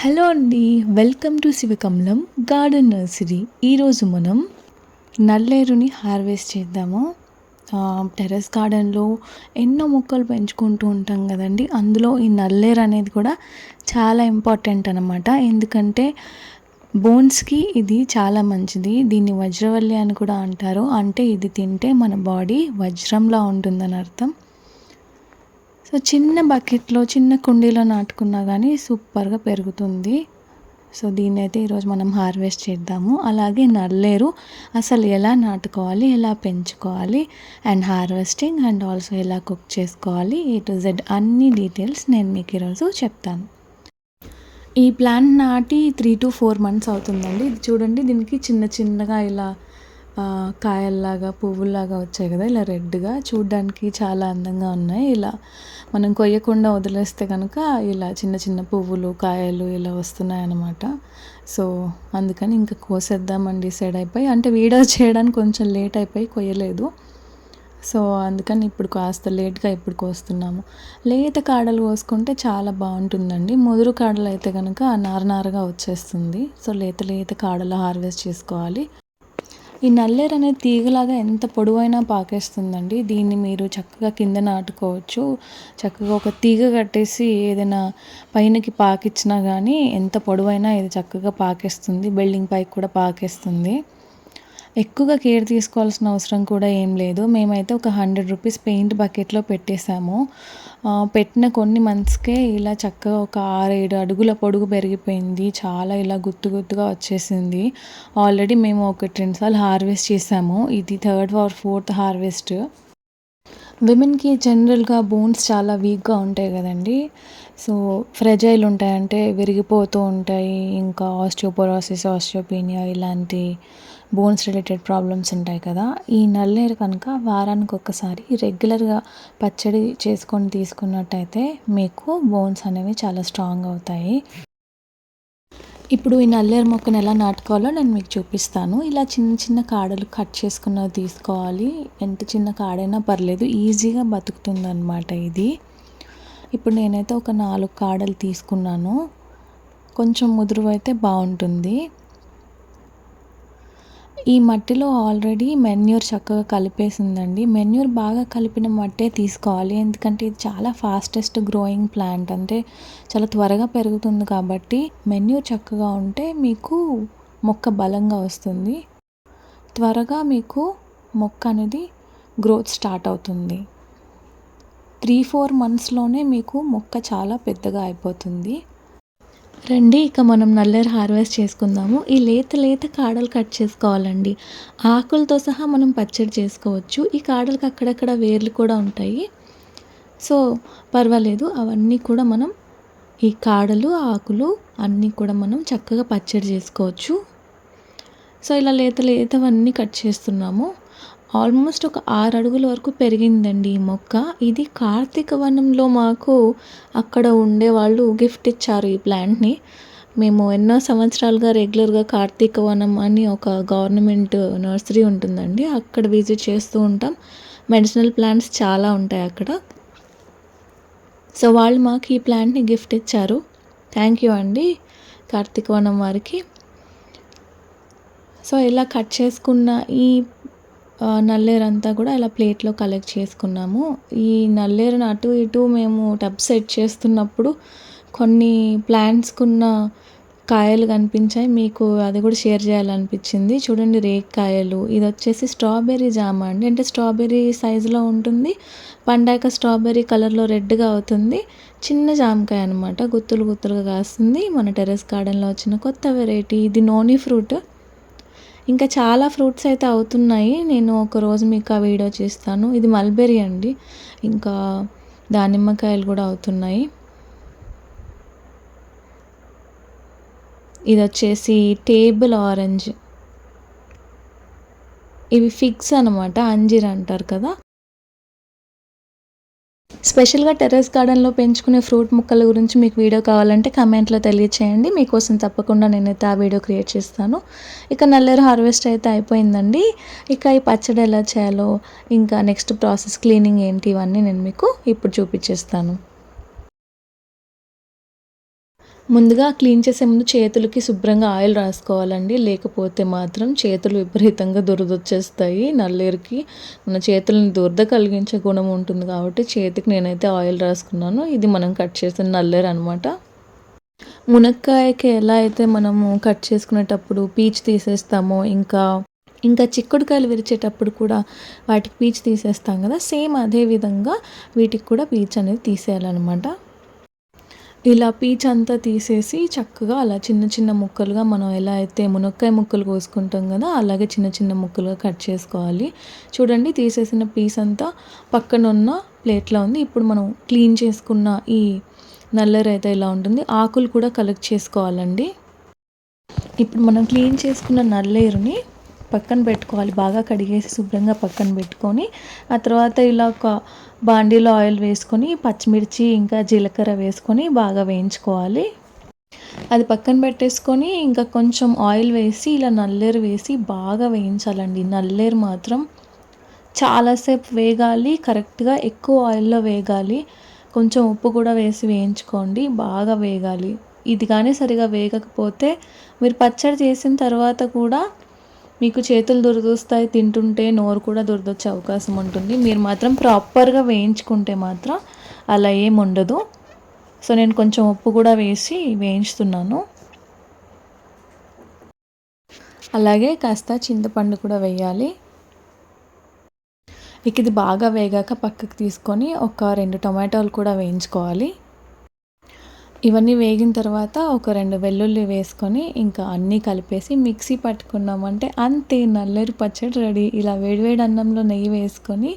Hello అండి. Welcome to Shivakamalam garden nursery. ఈరోజు మనం నల్లేరుని హార్వెస్ట్ చేద్దాము. టెర్రస్ గార్డెన్లో ఎన్నో మొక్కలు పెంచుకుంటూ ఉంటాం కదండి. అందులో ఈ నల్లేరు అనేది కూడా చాలా ఇంపార్టెంట్ అనమాట. ఎందుకంటే బోన్స్కి ఇది చాలా మంచిది. దీన్ని వజ్రవల్లి అని కూడా అంటారు. అంటే ఇది తింటే మన బాడీ వజ్రంలా ఉంటుందని అర్థం. సో చిన్న బకెట్లో చిన్న కుండీలో నాటుకున్నా కానీ సూపర్గా పెరుగుతుంది. సో దీన్నైతే ఈరోజు మనం హార్వెస్ట్ చేద్దాము. అలాగే నల్లేరు అసలు ఎలా నాటుకోవాలి, ఎలా పెంచుకోవాలి, అండ్ హార్వెస్టింగ్ అండ్ ఆల్సో ఎలా కుక్ చేసుకోవాలి, ఏ టు జెడ్ అన్ని డీటెయిల్స్ నేను మీకు ఈరోజు చెప్తాను. ఈ ప్లాంట్ నాటి 3 to 4 months అవుతుందండి. ఇది చూడండి, దీనికి చిన్న చిన్నగా ఇలా కాయల్లాగా పువ్వుల్లాగా వచ్చాయి కదా, ఇలా రెడ్గా చూడ్డానికి చాలా అందంగా ఉన్నాయి. ఇలా మనం కొయ్యకుండా వదిలేస్తే కనుక ఇలా చిన్న చిన్న పువ్వులు కాయలు ఇలా వస్తున్నాయి అన్నమాట. సో అందుకని ఇంకా కోసేద్దామని డిసైడ్ అయిపోయి, అంటే వీడియో చేయడానికి కొంచెం లేట్ అయిపోయి కొయ్యలేదు. సో అందుకని ఇప్పుడు కాస్త లేట్గా ఇప్పుడు కోస్తున్నాము. లేత కాడలు కోసుకుంటే చాలా బాగుంటుందండి. ముదురు కాడలు అయితే కనుక నారనారగా వచ్చేస్తుంది. సో లేత లేత కాడలు హార్వెస్ట్ చేసుకోవాలి. ఈ నల్లేరు అనేది తీగలాగా ఎంత పొడవైనా పాకేస్తుందండి. దీన్ని మీరు చక్కగా కింద నాటుకోవచ్చు. చక్కగా ఒక తీగ కట్టేసి ఏదైనా పైనకి పాకిచ్చినా కానీ ఎంత పొడవైనా ఇది చక్కగా పాకేస్తుంది. బిల్డింగ్ పైకి కూడా పాకేస్తుంది. ఎక్కువగా కేర్ తీసుకోవాల్సిన అవసరం కూడా ఏం లేదు. మేమైతే ఒక 100 రూపీస్ పెయింట్ బకెట్లో పెట్టేశాము. పెట్టిన కొన్ని మంత్స్కే ఇలా చక్కగా ఒక 6-7 అడుగుల పొడుగు పెరిగిపోయింది. చాలా ఇలా గుత్తు గుత్తుగా వచ్చేసింది. ఆల్రెడీ మేము 1-2 సార్లు హార్వెస్ట్ చేసాము. ఇది 3rd or 4th హార్వెస్ట్. విమెన్కి జనరల్గా బోన్స్ చాలా వీక్గా ఉంటాయి కదండి. సో ఫ్రెజైల్ ఉంటాయి, అంటే విరిగిపోతూ ఉంటాయి. ఇంకా ఆస్టియోపోరోసిస్, ఆస్టియోపీనియా ఇలాంటి బోన్స్ రిలేటెడ్ ప్రాబ్లమ్స్ ఉంటాయి కదా. ఈ నల్లేరు కనుక వారానికి ఒక్కసారి రెగ్యులర్గా పచ్చడి చేసుకొని తీసుకున్నట్టయితే మీకు బోన్స్ అనేవి చాలా స్ట్రాంగ్ అవుతాయి. ఇప్పుడు ఈ నల్లేరు మొక్కను ఎలా నాటుకోవాలో నేను మీకు చూపిస్తాను. ఇలా చిన్న చిన్న కాడలు కట్ చేసుకున్నవి తీసుకోవాలి. ఎంత చిన్న కాడైనా పర్లేదు, ఈజీగా బతుకుతుంది అన్నమాట ఇది. ఇప్పుడు నేనైతే ఒక 4 కాడలు తీసుకున్నాను. కొంచెం ముదురు అయితే బాగుంటుంది. ఈ మట్టిలో ఆల్రెడీ మెన్యూర్ చక్కగా కలిపేసిందండి. మెన్యూర్ బాగా కలిపిన మట్టే తీసుకోవాలి. ఎందుకంటే ఇది చాలా ఫాస్టెస్ట్ గ్రోయింగ్ ప్లాంట్, అంటే చాలా త్వరగా పెరుగుతుంది. కాబట్టి మెన్యూర్ చక్కగా ఉంటే మీకు మొక్క బలంగా వస్తుంది. త్వరగా మీకు మొక్క అనేది గ్రోత్ స్టార్ట్ అవుతుంది. 3-4 monthsలోనే మీకు మొక్క చాలా పెద్దగా అయిపోతుంది. రండి, ఇక మనం నల్లేరు హార్వెస్ట్ చేసుకుందాము. ఈ లేత లేత కాడలు కట్ చేసుకోవాలండి. ఆకులతో సహా మనం పచ్చడి చేసుకోవచ్చు. ఈ కాడలకు అక్కడక్కడ వేర్లు కూడా ఉంటాయి. సో పర్వాలేదు, అవన్నీ కూడా మనం ఈ కాడలు ఆకులు అన్నీ కూడా మనం చక్కగా పచ్చడి చేసుకోవచ్చు. సో ఇలా లేత లేతవన్నీ కట్ చేస్తున్నాము. ఆల్మోస్ట్ ఒక 6 అడుగుల వరకు పెరిగిందండి ఈ మొక్క. ఇది కార్తీక వనంలో మాకు అక్కడ ఉండేవాళ్ళు గిఫ్ట్ ఇచ్చారు ఈ ప్లాంట్ని. మేము ఎన్నో సంవత్సరాలుగా రెగ్యులర్గా కార్తీక వనం అని ఒక గవర్నమెంట్ నర్సరీ ఉంటుందండి, అక్కడ విజిట్ చేస్తూ ఉంటాం. మెడిసినల్ ప్లాంట్స్ చాలా ఉంటాయి అక్కడ. సో వాళ్ళు మాకు ఈ ప్లాంట్ని గిఫ్ట్ ఇచ్చారు. థ్యాంక్ యూ అండి కార్తీక వనం వారికి. సో ఇలా కట్ చేసుకున్న ఈ నల్లేరు అంతా కూడా ఇలా ప్లేట్లో కలెక్ట్ చేసుకున్నాము. ఈ నల్లేరుని అటు ఇటు మేము టబ్ సెట్ చేస్తున్నప్పుడు కొన్ని ప్లాంట్స్కున్న కాయలు కనిపించాయి. మీకు అది కూడా షేర్ చేయాలనిపించింది. చూడండి, రేక్కాయలు. ఇది వచ్చేసి స్ట్రాబెర్రీ జామ అండి, అంటే స్ట్రాబెర్రీ సైజులో ఉంటుంది. పండాక స్ట్రాబెర్రీ కలర్లో రెడ్గా అవుతుంది. చిన్న జామకాయ అనమాట, గుత్తులు గుత్తులుగా కాస్తుంది. మన టెర్రస్ గార్డెన్లో వచ్చిన కొత్త వెరైటీ ఇది. నోని ఫ్రూట్. ఇంకా చాలా ఫ్రూట్స్ అయితే అవుతున్నాయి. నేను ఒకరోజు మీకు ఆ వీడియో చేస్తాను. ఇది మల్బెరీ అండి. ఇంకా దానిమ్మకాయలు కూడా అవుతున్నాయి. ఇది వచ్చేసి టేబుల్ ఆరెంజ్. ఇవి ఫిగ్స్ అనమాట, అంజీర్ అంటారు కదా. స్పెషల్గా టెర్రస్ గార్డెన్లో పెంచుకునే ఫ్రూట్ ముక్కల గురించి మీకు వీడియో కావాలంటే కమెంట్లో తెలియచేయండి. మీకోసం తప్పకుండా నేనైతే ఆ వీడియో క్రియేట్ చేస్తాను. ఇక నల్లేరు హార్వెస్ట్ అయితే అయిపోయిందండి. ఇక ఈ పచ్చడి ఎలా చేయాలో, ఇంకా నెక్స్ట్ ప్రాసెస్ క్లీనింగ్ ఏంటి, ఇవన్నీ నేను మీకు ఇప్పుడు చూపించేస్తాను. ముందుగా క్లీన్ చేసే ముందు చేతులకి శుభ్రంగా ఆయిల్ రాసుకోవాలండి. లేకపోతే మాత్రం చేతులు విపరీతంగా దురదొచ్చేస్తాయి. నల్లేరుకి మన చేతులని దురద కలిగించే గుణం ఉంటుంది కాబట్టి చేతికి నేనైతే ఆయిల్ రాసుకున్నాను. ఇది మనం కట్ చేసిన నల్లేరు అనమాట. మునక్కాయకి ఎలా అయితే మనము కట్ చేసుకునేటప్పుడు పీచు తీసేస్తామో, ఇంకా చిక్కుడుకాయలు విరిచేటప్పుడు కూడా వాటికి పీచు తీసేస్తాం కదా, సేమ్ అదే విధంగా వీటికి కూడా పీచు అనేది తీసేయాలన్నమాట. ఇలా పీచు అంతా తీసేసి చక్కగా అలా చిన్న చిన్న ముక్కలుగా మనం ఎలా అయితే మునక్కాయ ముక్కలు కోసుకుంటాం కదా, అలాగే చిన్న చిన్న ముక్కలుగా కట్ చేసుకోవాలి. చూడండి, తీసేసిన పీస్ అంతా పక్కన ఉన్న ప్లేట్లో ఉంది. ఇప్పుడు మనం క్లీన్ చేసుకున్న ఈ నల్లేరు అయితే ఇలా ఉంటుంది. ఆకులు కూడా కలెక్ట్ చేసుకోవాలండి. ఇప్పుడు మనం క్లీన్ చేసుకున్న నల్లేరుని పక్కన పెట్టుకోవాలి. బాగా కడిగేసి శుభ్రంగా పక్కన పెట్టుకొని, ఆ తర్వాత ఇలా ఒక బాండీలో ఆయిల్ వేసుకొని పచ్చిమిర్చి ఇంకా జీలకర్ర వేసుకొని బాగా వేయించుకోవాలి. అది పక్కన పెట్టేసుకొని ఇంకా కొంచెం ఆయిల్ వేసి ఇలా నల్లేరు వేసి బాగా వేయించాలండి. నల్లేరు మాత్రం చాలాసేపు వేగాలి, కరెక్ట్గా ఎక్కువ ఆయిల్లో వేగాలి. కొంచెం ఉప్పు కూడా వేసి వేయించుకోండి, బాగా వేగాలి. ఇది కానీ సరిగా వేగకపోతే మీరు పచ్చడి చేసిన తర్వాత కూడా మీకు చేతులు దురదొస్తాయి, తింటుంటే నోరు కూడా దురదొచ్చే అవకాశం ఉంటుంది. మీరు మాత్రం ప్రాపర్గా వేయించుకుంటే మాత్రం అలా ఏం ఉండదు. సో నేను కొంచెం ఉప్పు కూడా వేసి వేయించుతున్నాను. అలాగే కాస్త చింతపండు కూడా వేయాలి. ఇక ఇది బాగా వేగాక పక్కకు తీసుకొని ఒక 2 టొమాటోలు కూడా వేయించుకోవాలి. ఇవన్నీ వేగిన తర్వాత ఒక 2 వెల్లుల్లి వేసుకొని ఇంకా అన్నీ కలిపేసి మిక్సీ పట్టుకున్నామంటే అంతే, నల్లేరు పచ్చడి రెడీ. ఇలా వేడివేడి అన్నంలో నెయ్యి వేసుకొని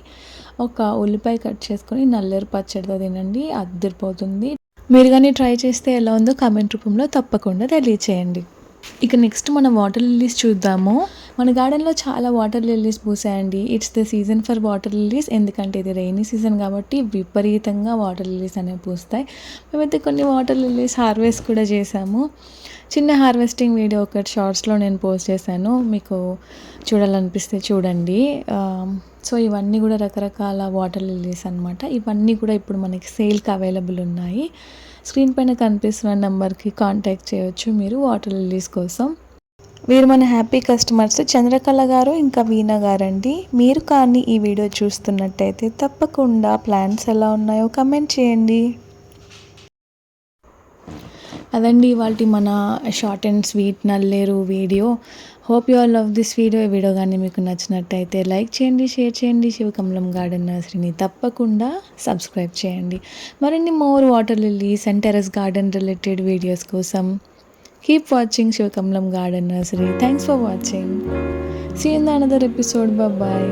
ఒక ఉల్లిపాయ కట్ చేసుకొని నల్లేరు పచ్చడితో తినండి, అద్దరిపోతుంది. మీరు కానీ ట్రై చేస్తే ఎలా ఉందో కామెంట్ రూపంలో తప్పకుండా తెలియచేయండి. ఇక నెక్స్ట్ మనం వాటర్ లిల్లీస్ చూద్దాము. మన గార్డెన్లో చాలా వాటర్ లిల్లీస్ పూసాయండి. It's the season for water lilies. ఎందుకంటే ఇది రెయినీ సీజన్ కాబట్టి విపరీతంగా వాటర్ లిల్లీస్ అనేవి పూస్తాయి. మేమైతే కొన్ని వాటర్ లిల్లీస్ హార్వెస్ట్ కూడా చేసాము. చిన్న హార్వెస్టింగ్ వీడియో ఒకటి షార్ట్స్లో నేను పోస్ట్ చేశాను, మీకు చూడాలనిపిస్తే చూడండి. సో ఇవన్నీ కూడా రకరకాల వాటర్ లిల్లీస్ అనమాట. ఇవన్నీ కూడా ఇప్పుడు మనకి సేల్కి అవైలబుల్ ఉన్నాయి. స్క్రీన్ పైన కనిపిస్తున్న నెంబర్కి కాంటాక్ట్ చేయొచ్చు మీరు వాటర్ లిల్లీస్ కోసం. వీరు మన హ్యాపీ కస్టమర్స్ చంద్రకళ గారు ఇంకా వీణా గారండి. మీరు కానీ ఈ వీడియో చూస్తున్నట్టయితే తప్పకుండా ప్లాంట్స్ ఎలా ఉన్నాయో కమెంట్ చేయండి. అదండి ఇవాళ మన short and sweet Nalleru video. Hope you all love this video. ఈ వీడియో కానీ మీకు నచ్చినట్టయితే లైక్ చేయండి, షేర్ చేయండి. శివకమలం గార్డెన్ నర్సరీని తప్పకుండా సబ్స్క్రైబ్ చేయండి. మరిన్ని more water lilies and terrace garden related videos కోసం keep watching Shivakamalam garden nursery. Thanks for watching. See you in the another episode. Bye.